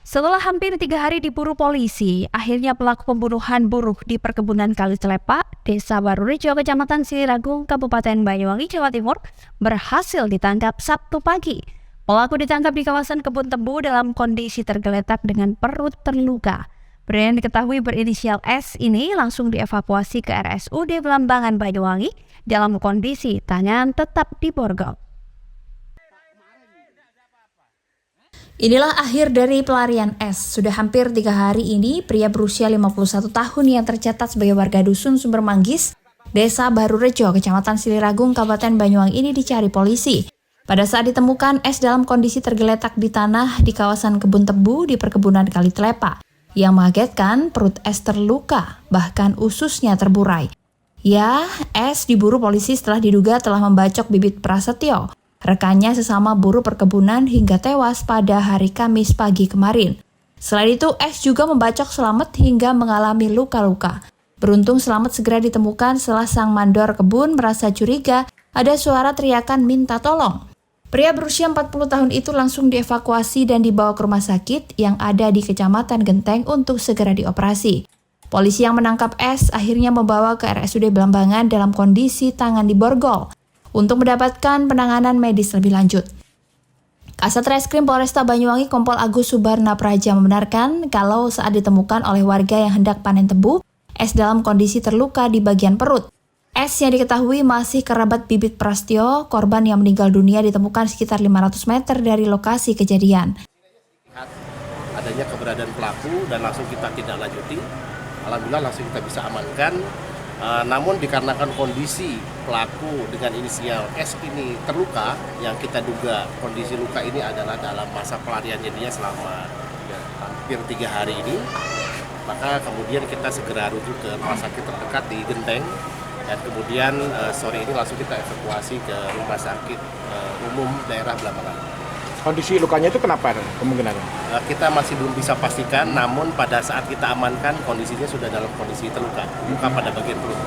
Setelah hampir 3 hari diburu polisi, akhirnya pelaku pembunuhan buruh di perkebunan Kali Celepak, Desa Barurejo, Kecamatan Siliragung, Kabupaten Banyuwangi, Jawa Timur, berhasil ditangkap Sabtu pagi. Pelaku ditangkap di kawasan kebun tebu dalam kondisi tergeletak dengan perut terluka. Pria yang diketahui berinisial S ini langsung dievakuasi ke RSUD Belambangan Banyuwangi dalam kondisi tangan tetap diborgol. Inilah akhir dari pelarian S. Sudah hampir 3 hari ini, pria berusia 51 tahun yang tercatat sebagai warga dusun Sumber Manggis, Desa Barurejo, Kecamatan Siliragung, Kabupaten Banyuwangi ini dicari polisi. Pada saat ditemukan, S dalam kondisi tergeletak di tanah di kawasan kebun tebu di perkebunan Kali Celepak. Yang mengagetkan, perut S terluka, bahkan ususnya terburai. Ya, S diburu polisi setelah diduga telah membacok Bibit Prasetyo, rekannya sesama buruh perkebunan hingga tewas pada hari Kamis pagi kemarin. Selain itu, S juga membacok Slamet hingga mengalami luka-luka. Beruntung Slamet segera ditemukan setelah sang mandor kebun merasa curiga ada suara teriakan minta tolong. Pria berusia 40 tahun itu langsung dievakuasi dan dibawa ke rumah sakit yang ada di Kecamatan Genteng untuk segera dioperasi. Polisi yang menangkap S akhirnya membawa ke RSUD Belambangan dalam kondisi tangan diborgol untuk mendapatkan penanganan medis lebih lanjut. Kasat Reskrim Polresta Banyuwangi Kompol Agus Subarna Praja membenarkan kalau saat ditemukan oleh warga yang hendak panen tebu, S dalam kondisi terluka di bagian perut. S yang diketahui masih kerabat Bibit Prasetyo, korban yang meninggal dunia ditemukan sekitar 500 meter dari lokasi kejadian. Adanya keberadaan pelaku dan langsung kita tindak lanjuti. Alhamdulillah langsung kita bisa amankan. Namun dikarenakan kondisi pelaku dengan inisial S ini terluka, yang kita duga kondisi luka ini adalah dalam masa pelariannya dia selama hampir 3 hari ini, maka kemudian kita segera rujuk ke rumah sakit terdekat di Genteng, dan kemudian sore ini langsung kita evakuasi ke rumah sakit umum daerah Belambangan. Kondisi lukanya itu kenapa kemungkinannya? Kita masih belum bisa pastikan, namun pada saat kita amankan kondisinya sudah dalam kondisi terluka, luka pada bagian perut.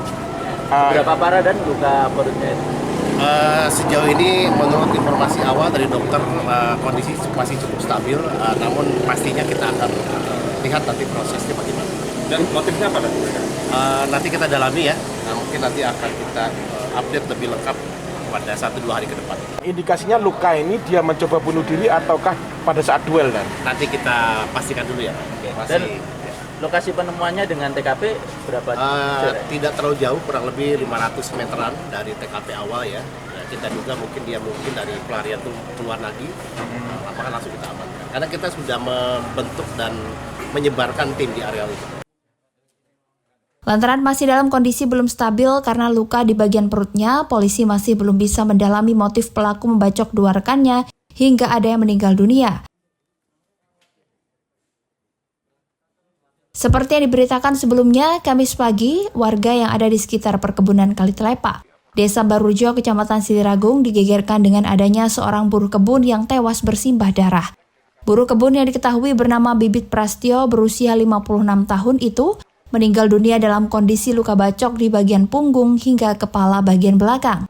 Berapa parah dan luka perutnya itu? Sejauh ini menurut informasi awal dari dokter kondisi masih cukup stabil, namun pastinya kita akan lihat nanti prosesnya bagaimana. Dan motifnya apa tadi? Nanti kita dalami ya, mungkin nanti akan kita update lebih lengkap pada 1-2 hari ke depan. Indikasinya luka ini dia mencoba bunuh diri ataukah pada saat duel dan? Nanti kita pastikan dulu ya. Dan lokasi penemuannya dengan TKP berapa? Tidak terlalu jauh, kurang lebih 500 meteran dari TKP awal ya. Kita duga mungkin dari pelarian itu keluar lagi, apakah langsung kita amankan. Karena kita sudah membentuk dan menyebarkan tim di area itu. Lantaran masih dalam kondisi belum stabil karena luka di bagian perutnya, polisi masih belum bisa mendalami motif pelaku membacok 2 rekannya hingga ada yang meninggal dunia. Seperti yang diberitakan sebelumnya, Kamis pagi, warga yang ada di sekitar perkebunan Kali Celepak, Desa Barurejo, Kecamatan Siliragung digegerkan dengan adanya seorang buruh kebun yang tewas bersimbah darah. Buruh kebun yang diketahui bernama Bibit Prasetyo berusia 56 tahun itu meninggal dunia dalam kondisi luka bacok di bagian punggung hingga kepala bagian belakang.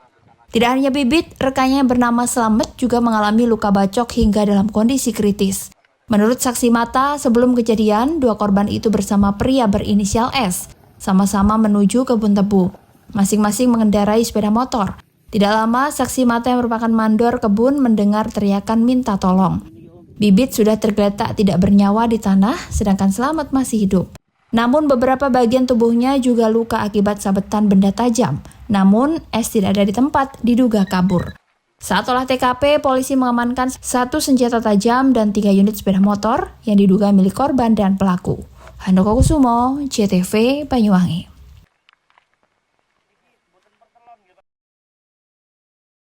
Tidak hanya Bibit, rekannya yang bernama Slamet juga mengalami luka bacok hingga dalam kondisi kritis. Menurut saksi mata, sebelum kejadian, 2 korban itu bersama pria berinisial S, sama-sama menuju kebun tebu. Masing-masing mengendarai sepeda motor. Tidak lama, saksi mata yang merupakan mandor kebun mendengar teriakan minta tolong. Bibit sudah tergeletak tidak bernyawa di tanah, sedangkan Slamet masih hidup. Namun beberapa bagian tubuhnya juga luka akibat sabetan benda tajam. Namun S tidak ada di tempat, diduga kabur. Saat olah TKP, polisi mengamankan 1 senjata tajam dan 3 unit sepeda motor yang diduga milik korban dan pelaku. Handoko Kusumo, JTV, Banyuwangi.